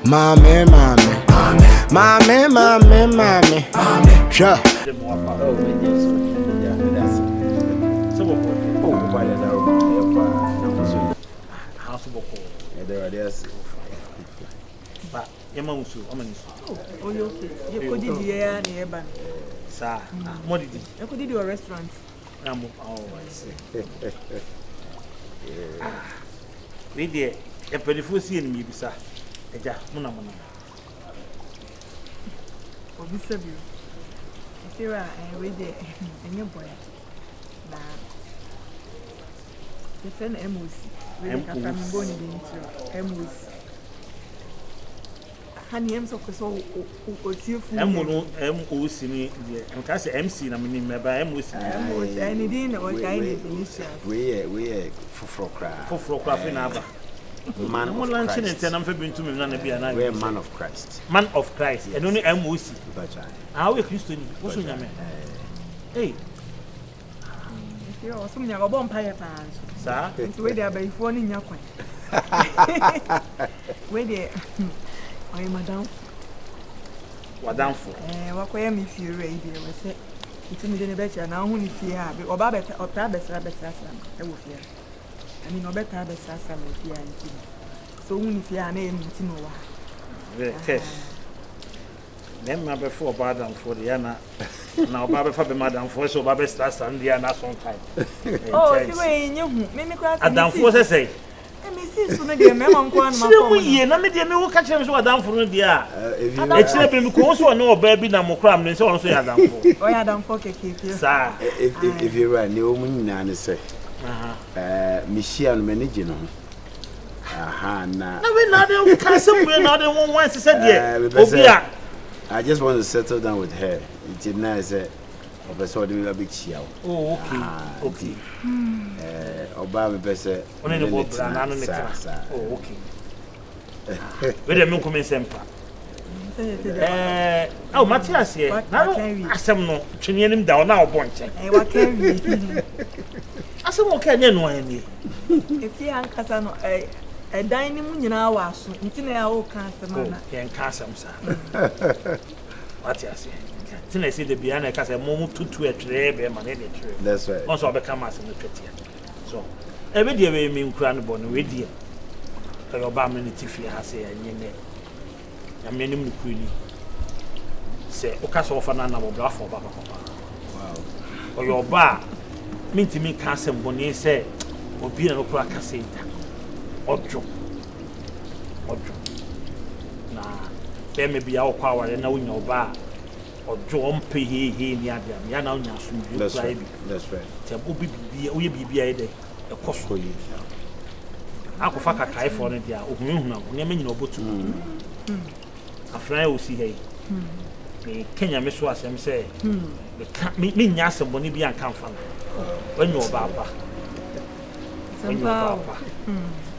Mommy. Sure. Oh, you okay? You could do the nearby. Sir, what did you could do a restaurant? Oh, I see. We did a pretty full scene, maybe, sir. Mona. Oh, this is you. If you are with the and your boy. Now, the friend Emus, we have a bone into Emus. Honey, I'm so MC, I mean, and didn't or We for cry. Man of Christ. We're man of Christ. Man of Christ. And only MOC. How are Christian? What's your name? Hey. If you're also a bonfire pants, sir, it's where they are by phone in your coin. Where they are, madam. What down for? What way if you're ready? We say it's me the better now. Only fear or Babette or Tabas Rabbit. I will fear. I mean, no better have a sassa with fear and tea. So, only if you are named Tinoa. Very cash. Then, my before Badam for the Anna. Now, Baba for the Madam for so Baba starts and the Anna some time. Oh, you ain't you, Mimi Craft. I don't force a say. Let me see soon again, Mamma. Let me dear, me catch him so down for the air. It's not been because I know baby Namokram and so on. So, I don't for. I don't forget you, sir. If you were new moon, and say. Michelle managing on. Nah. We can't somewhere now. They won't want to say, I just want to settle down with her. It's nice. Of a sort of a big show. Oh, okay. Obama Bessa. Oh, okay. Wait a minute, Sempa. Oh, Matthias here. Now, I some no, chinning him down now, Bonche. What can we? I said, what can you know any? If you are Casano, a dining room in our house, it's in our castle. Can Cassam, sir. Matthias here. Till I see the piano, because a moment to a tray, that's right. Also, I become as in the pit. So, every day we mean Cranborn, we dear. The Obama Tiffy has a I mean, him Queenie. Say, Ocaso for Nana or Bluff or Papa. Wow. Or your bar. Mean to me, Cassam Bonnet said, or be an opera cassette. Ojo. Nah, there may be our power and now in your bar. Or John Pay he near them. Yana, that's right. That's right. Tell Bobby be a cost for you. I could fuck a California, never know about two. A friend will see hey. The Kenya Miss was him say, the can't meet me, Yasam, when you be uncomfortable. When you're Baba.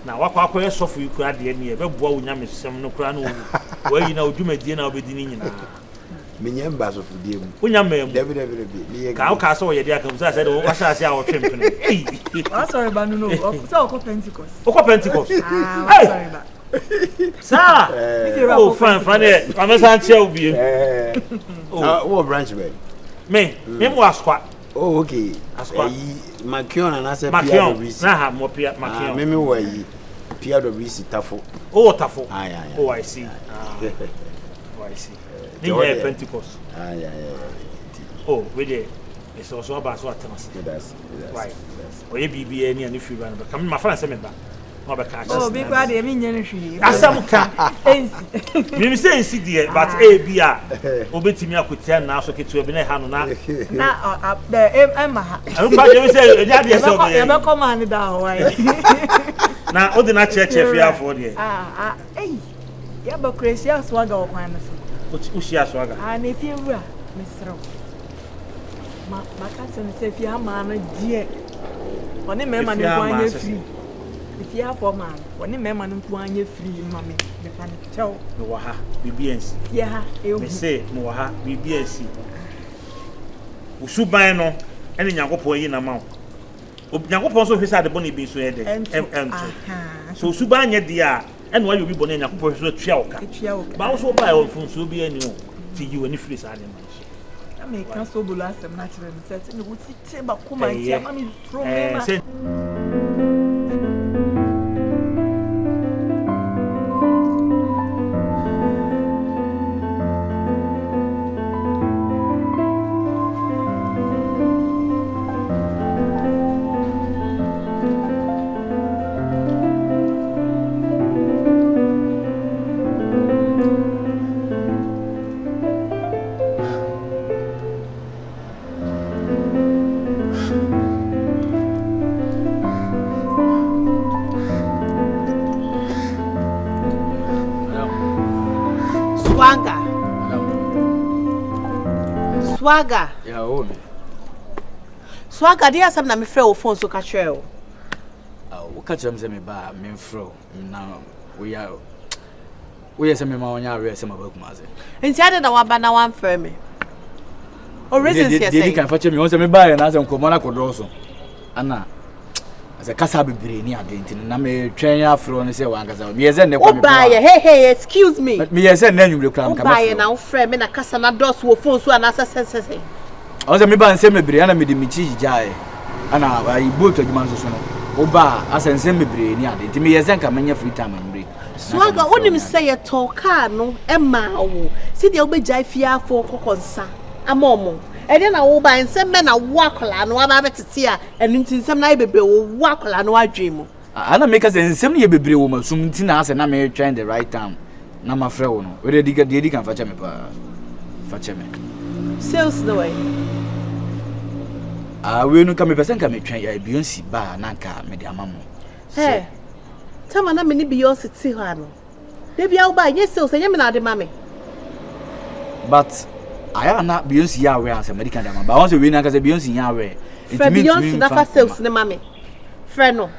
Now, what I saw for you could add the end of a boy, Yamis, some no crown, where you know, you may dinner beginning. Members of the game. When I'm a cow castle, your dear comes, I said, oh, I say our champion. I'm sorry, but no, so Pentecost. Oh, Pentecost. Sir, oh, funny. I'm a son, shall be. What branch way? Me was squat. Oh, okay. Macion and I said, Macion, more Pierre Macion. Mimi, why Pierre de Risi Tafo? Oh, Tafo. Oh, I see. Oh, I see. Pentecost. Oh, we did. It's also about what Thomas. Right. Or you be any and if you run, but come, my friend, send me back. Oh, be glad I mean, as some can. You say, see, dear, but a beer. Obey me up with 10 now, so get to a minute. Now, up there, Emma. I don't say, I'm not commanded down. Now, all the natural chef you have for you. Hey, yeah, but crazy swagger of mine. Ushia swagger. And if you were, Mr. My cousin said, if you are man, dear, on the man, you free. If you have 4 man, when the man you free, mammy, the panic tell. No, BBNC. Yeah, you say, Moha, BBNC. Usubano, and in Yakopo in amount. Yakopo also has had the bonny being so so Subanya, dear. and why you be born in a couple so chalka. But also buy on from so be any to you any free animals. I make cancel the last and natural set in the woods. But come on, mammy from Swagger. Yeah, oh. Swagger, dear, some na me frɛ wo phone so catch you. What catch them say me ba me fro. Now we are say me ma onya arrest some about Kumase. Nti ade na waba na wan frɛ me. O reasons here say. They can fetch me. Won say me ba na say nkomo na kodo so. Ana as a kasa bebre ni ade nti na me twen afro ne say wan kasa. Me yeze ne kwa me. Hey, excuse me. Me yeze na nwure kra me ka me. Obaye na wo frɛ me na kasa na dos wo phone so ana say. I say me ba nse mebre ana me di mi chi jae. Ana I boat adwuma so no. Oba asense mebre ni ade. Nti me yeze nka menya free time mbre. Swagger, wonim say you talk no e ma wo. Si de obejai fiafo kokonsa. Amomo. E de na wo ba nse me na wo akola no aba betete a enu nti nsem na bebre wo akola no adwemu. Ana make say nsem ne bebre wo masum nti na ase na me trying the right time. Na ma frɛ wo no. We dey kan facha me pa. Facha me. Sales the way. We no ka me person ka me twen ya Beyonce ba na nka me de amamo. Hey. Tama na me ni Beyonce ti ho ano. De bia wo ba ye sales enye me na de mame. But I am not Beyonce ya we as American dama. But once we na ka say Beyonce ya we. Beyonce na fa sales ne mame. Friend no.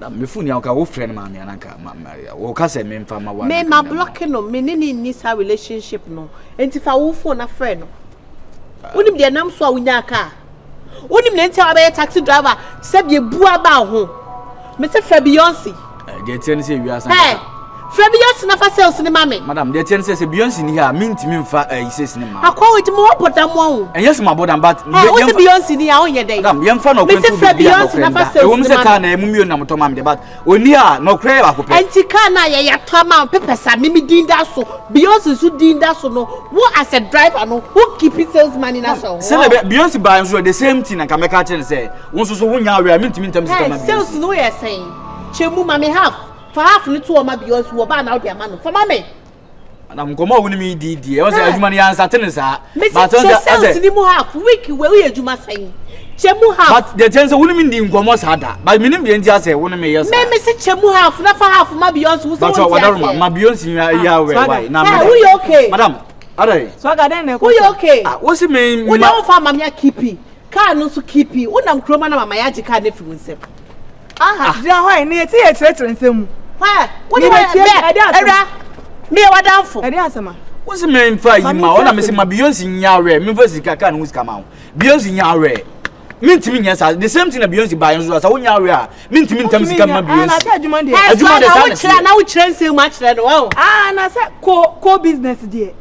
Na me fu ni aka wo friend ma me anaka wo ka say me mfa ma wa. Me ma blocking no me ni sa relationship no. Enti fa wo phone na friend no. Unim de nam so a wunya aka. Unim ne ntia ba taxi driver se bie bua ba ho. Me se fra Beyonce. De tien se wi asa. Hey. Fra Beyonce na fa sales ni mame. Madam, de tien se Beyonce ni ha mintimi mfa ises ni ma. Akwa we mo bodam wo. Yes ma bodam but we se Beyonce ni a onye dey. Madam, yem fa no kwento. Me se fra Beyonce na fa sales. We se ka na emumio na moto ma me but oni a no kra ba ko pe. Enti ka na ye yato ma pepesa mimi dinda so. Beyonce su dinda so no. Who as a driver no who keep it salesman in aso. Say Beyonce ba nso the same thing na ka me ka chen say. Won so wunya awe mintimi ntam sika ma. Sales no ye saying. Chemu ma me half. For half ni to ma Beyonce wo ba na o de ama no. For ma me. Adam komo woni mi di e won say adwuma ni answer ten sa. But sales ni mu half week we adwuma saying. Chemu half. But the chance woni mi di nkomo sa da. But minim de ntia say woni me yes. Me say chemu half na for half ma Beyonce wo so. But ma Beyonce ya we why na me. We okay. Madam, alright. Swagger den na ko. We okay. Wo se me we don fa mama ya keepy. Car no so keepy. Unam kroma na mama ya ji car na fi wonsem. Dia ho ni eti e tretre nsem. Ha, what do you era? Me wa danfo. E dey asema. Wo se me mfa yi ma ona me se ma Beyonce nya we me fa sika ka no sika ma. Beyonce nya we. Mintimi nya sa the same thing na Beyonce ba yen so sa wo nya we a mintimi ntam sika ma Beyonce. Na ta adwuma de. Adwuma de sa na wo kire nsem ma kire no wo. Na say co business de.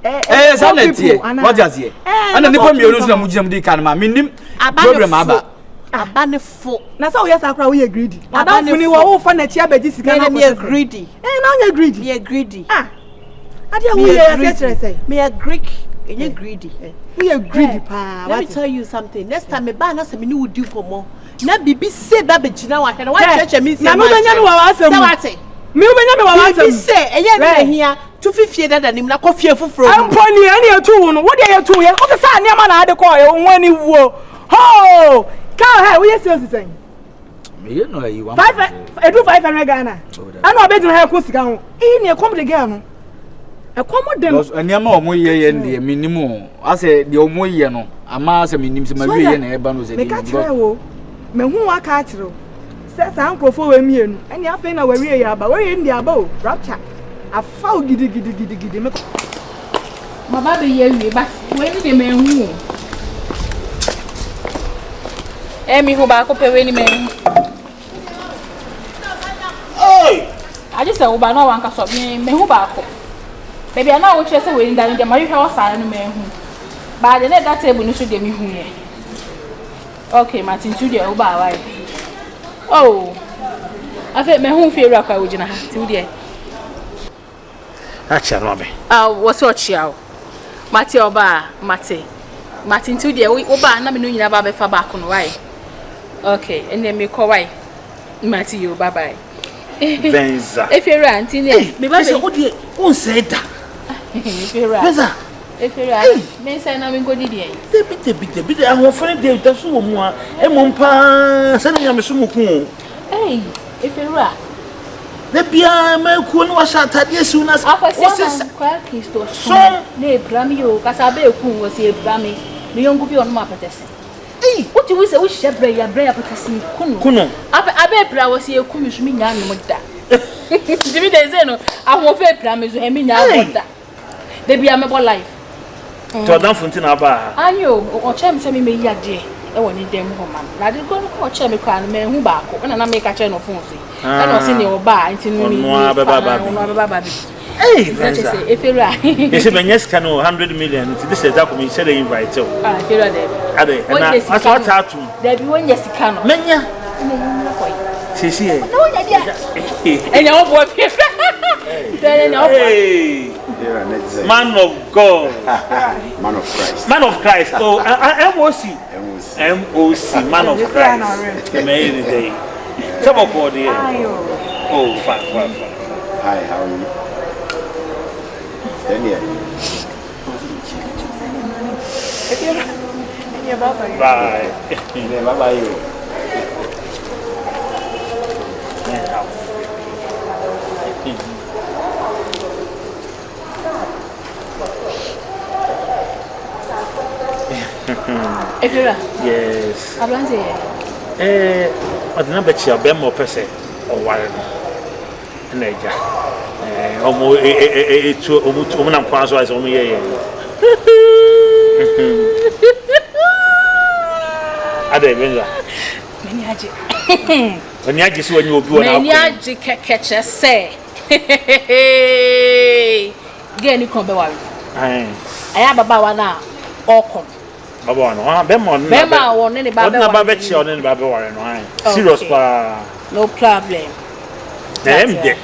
Sa na tie. What just here? Ana nipa mi onu so na mu ginam di kan ma minim problem aba. Abane fo. Na say we yes akra we greedy. Madam funi wo fa na chi abaji sika na me greedy. Na you greedy. Me greedy. Adia we yes say. Me Greek. You greedy. We greedy pa. Let me tell you something. Next time me ba na say me ni wudi komo. Na bibi say ba be gina wa hwe na wa church me say. Na me benya me wa asem. Me benya me wa asem. Bibi say eye na hia to fifie dada nim na kofie foforo. Amponi ene etu wo no. Wo de etu ye. O se sa ne ma na ade ko ye woni wuo. Ho! Cow hair, we sales saying. Me no you want. 500 Ghana. And no bedroom hair ko sika ho. E come the girl no. E come dem. Because anyama omo ye ndie minimum. Ase de omo ye no. Ama ase minim se ma wie ye na e ba no ze. Me ka kire wo. Me hu aka kire. Se sa ankrofo we mienu. Ene afa na we wie ye aba. We ye ndie aba o. Rapture. Afa o gidi me. Baba be ye wie ba. We ni de me hu. Mi hu ba ko pe we ni me. Oi! I just say oba no wan ka so me hu ba ko baby na wo chere say we nda nda ma hwe o sare no me hu ba de that table no so de me hu ye okay Martin tu de oba why oh afa me hu fe ra kwa wo gina ha ti wo de acha no be wo so chia o mate oba mate Martin tu de oba na me no nyina ba be fa ba ko no why okay ene me ko why Mati you bye bye. Venza. If you're auntie, me ba say odi won say da. If you're Venza. If you're me say na me go di dey. Debi ahon fere dey da so wo mu a e mo mpa se na nya me so mu ku. Hey, if you're na bia ma ku no wasa tade su na what is kwa Kristo so na ebrami o kasa ba eku wo se ebrami ni yongu bi onu ma petese. What you say we share prayer potasi kunu abe bra was ye kunu so me nya no da Jimmy dey say no ahwo fe bra me so he me nya da dey bia me bo life to dan funti na ba anyo o chem say me yi ade e woni dem ho man na de go ko chem me kwa no me hu ba ko na me ka che no fun fi e no se ne o ba nti no ni no ba bi hey Venza if you right you say benyes can 100 million this is that come say they invite you if you right ade na what atu there be when yes can menya see no nya dia enya o bo fi then enya o man of God man of Christ oh MOC man of Christ may the day some of body oh fine hi how are you Daniel. Bye. Bye. Yes. Ablanze. Odina bechi abem person oware no. Na eja. Omo etu omo nam kwan so as omo ye ade benza meni aje so wanyi obi wona meni aje kekeche se ge ni kon be wari aya baba wa na okon baba wa no be mo na be won ni baba na baba chi on ni baba wari no serious pa no problem dem de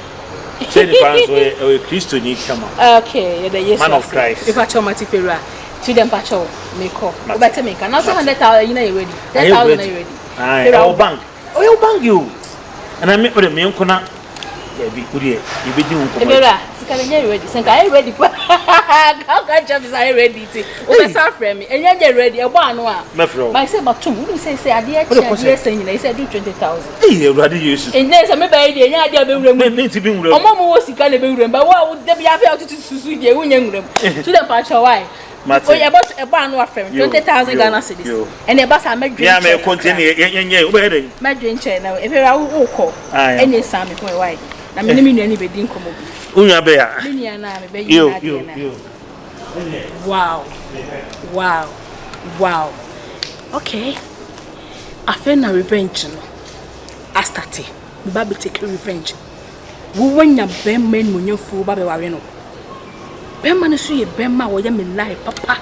say the fans were Christo ni kama okay the yes man of Christ if I tell my tifera to them pacho me call better me can now 100,000 you know you ready 10,000 you ready our bank oh bank you and I make me nkona ya bi kuriye ibedi unko ebera sikale nya ready senka I ready how can job is I ready ti o be sa frame me enya nya ready e bo anu a my say batum you say ade e chia say nyina say do 20,000 eh urade yesu enya say me ba ide enya ade be wurem me ti bi wurem omo mo wo sika le be wurem ba wa de bia fa tutu susu je wo nya wurem to dem pa cha why oh yeah but e ba anu a frame 20,000 Ghana cedis and e ba sa me dwen ya me continue enya wo be dey me dwen che na ebera wo ko enya sa me ko why na me ni nua ni be din komo bi unya be ya me nua na me be yi na de na wow okay I feel na revenge no I started me ba be take revenge wo wanya ben men munyofu ba be ware no ben man so ye ben ma wo ye me life papa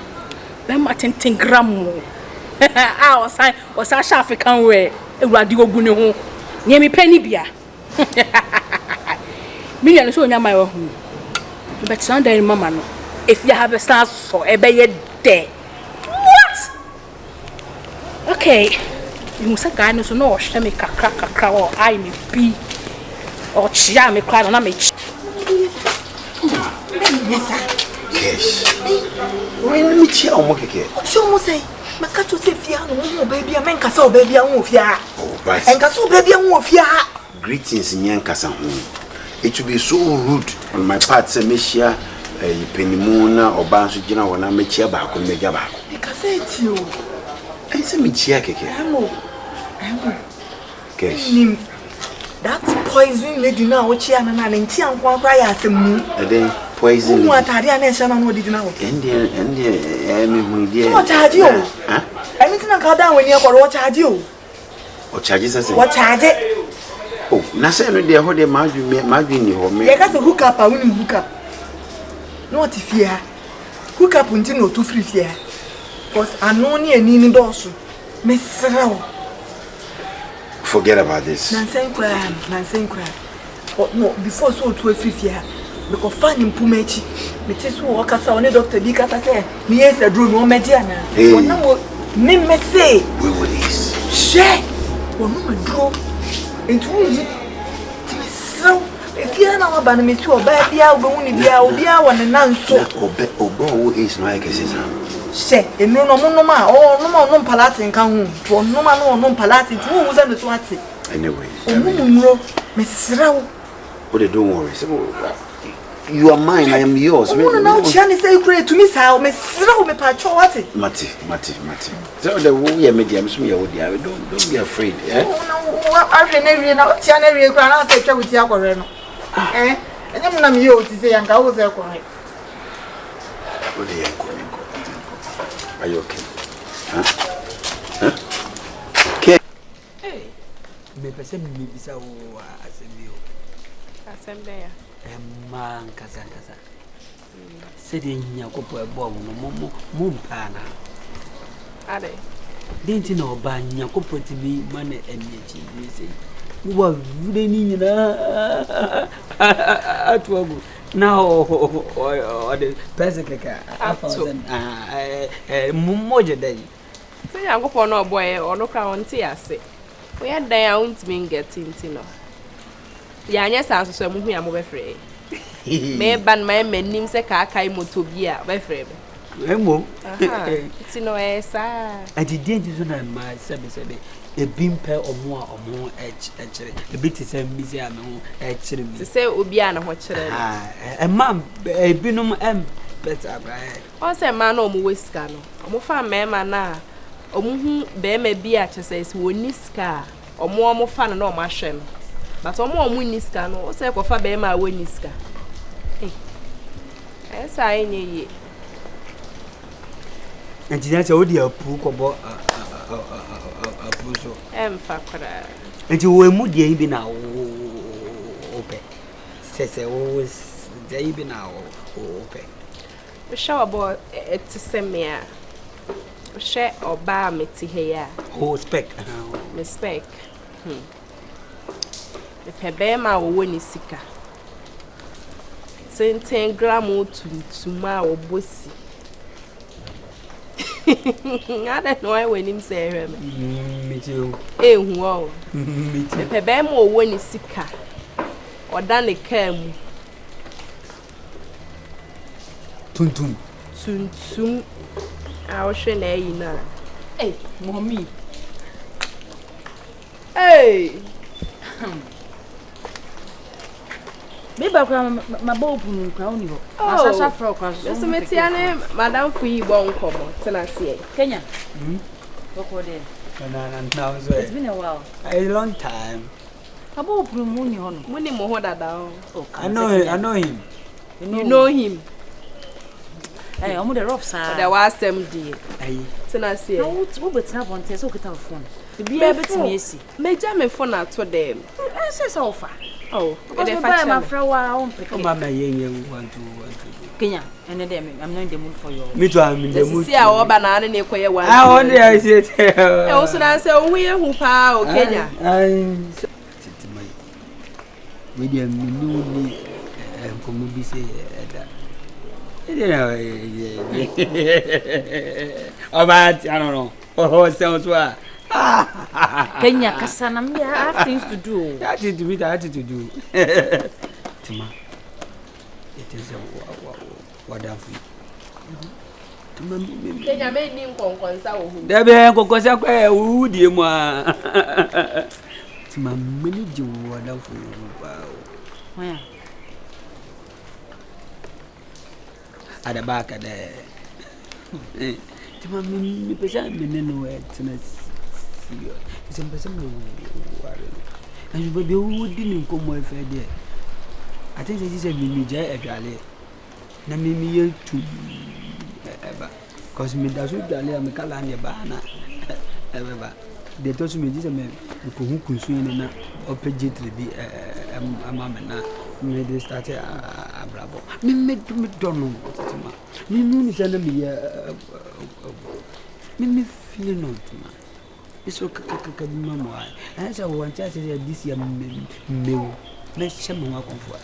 ben ma 10 gram ah was African way ewrade ogu ne ho nye me pani bia million so nya mai wo hu but Sunday mama no if you have a start so e be ye there what okay you must guy no so no hwe me kakra o ai me bi o chia me kwa na me yes when me chia o mo keke so mo say makato se fia no mo baby a men kasa o baby a wo fia oh but en kasa o baby a wo fia greetings nyen kasa ho it will be so rude on my part say me share penimu na oba nso gina wona me chia ba ko me gaba e kasa eti o en se me chia keke amo kesh nim that poison lady na wo chia na ntia nkwa kwa ya asemu and then poison wo atade a na ehia na no didi na wo and me hu die o charge o emi tina ka da wani akwaro o charge o o charge say o charge oh Na say no dey ho dey madwi ni ho me. Ye ka say hook up a woni hook up. No ti fia. Hook up unti no to free fia. Because ano ni ani ni doso. Me srawo. Forget about this. Nansen kra. But no, before so to free fia. Because fan impumechi. Me tesu o kasa oni doctor bi kasa say me yes adro me o meji ana. Wona wo me say. We will this. She. Wona adro. Entu so if you na ba na me tu oba bia wo hu ni bia obi a wo ne nanso. Obo wo is no like say she enu no mo ma o no ma no palati nka hu to no ma no palati tu wo za no so ate. Anyway. Omumuro me srawo. Oh, don't worry. You are mine, I am yours. No, no, Chani say you create to me, so me slow me patch what it. Mati. So the way you medium, don't be afraid. Eh? No, I never know. Chani, you can say with your correct. Eh? And I'm you to say, and I was there correct. Are you okay? Huh? Okay. Hey, me person me bisa o asembio. Asembia. Man kasa. Sede nya kopo ebo no mo mpana. Ade. Denti na oba nya kopo timi mane eniachi mi sei. Wo wude ni nyina atwago. Now the person kaka afa moje dai. Say nya kopo no boy ono kra onti ase. We had dan a untimi get into no. Ya anya sa so mu hu ya mo be free. Me ban my menim se ka kai moto bi a be free be. Emo. Ti no esa. Adidi nti so na ma sebe e bimpe omo a omo echere. E biti se mbizi a me ho echere mi. Se obi a na ho chere. E ma e binum better bra. O se ma na omo weska no. Omo fa mema na omo hu be ma bi a chese is woni ska. Omo fa na omo ahwe no. But omo niska no, o say ko fa be ma we niska. Esa enye ye. Engineer say o di apu ko bo apu so. Fa kra. Enti wo emu die bi na ope. Sese o dey bi na ope. We show about it seme a. We share oba meti he ya. O spec. Me spec. The pebema wo ni sika 10 gram tuntuma wo bosi I don't know why when him say me too hu o the pebema wo ni sika oda ne kam tuntum a wo hwe na yi na mommy Beba kwa mabobu nkwa oni ho. Asasa fra kwa so. So metiane madam Fuyi bon komo tena sie. Kenya. Wako there. Now so. It's been a while. A long time. Mabobu muni ho no. Muni mo ho dada o. I know him. You know him. Hey, omo the rough side. There was some di. Ayi. Tena sie. Na wo betina bonte so kita phone. Bia betimi esi. Meja me phone ato dem. Say so offer. Oh, because my friend wa on pick. Oh, mama, you want to. Kenya, and then I'm not in the mood for you. Me too, I'm in the mood. See our banana ne koye one. I wonder I said. E also na say o we hu pa o Kenya. We dey me komo bi say that. About I don't know. Oh, sounds what. Kenya kasana me I have things to do. That is to do. Tima. It is what have you? Kenya me ni nkonkonsa wo hu. Da be nkonkonsa kwa wu die mu a. Tima mani ji what have you ba. Where? At the back there. Tima me pesa me no tina. It's impossible. And you baby who didn't come with there. I think this is a mini jar at Gale. Namimi to ever. Cause me does with Gale and Macalania Bana ever. They told me this a man who could swing in opportunity be a mama na me dey start abrabo me don't know me moon send me me feel not ma it's okay mama I say one chance this year me me shame wa comfort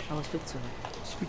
I was speak to her.